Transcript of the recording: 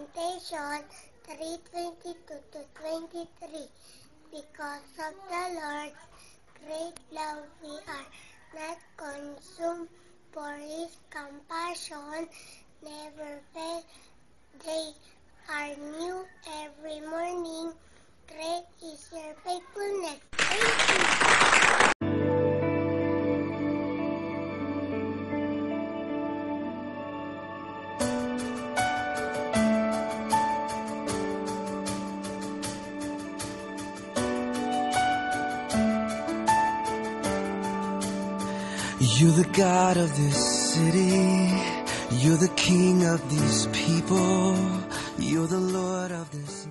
Lamentation 3:22 to 23. Because of the Lord's great love we are not consumed, for His compassion never fail. They are new every morning. Great is your faithfulness. Thank you. You're the God of this city. You're the King of these people. You're the Lord of this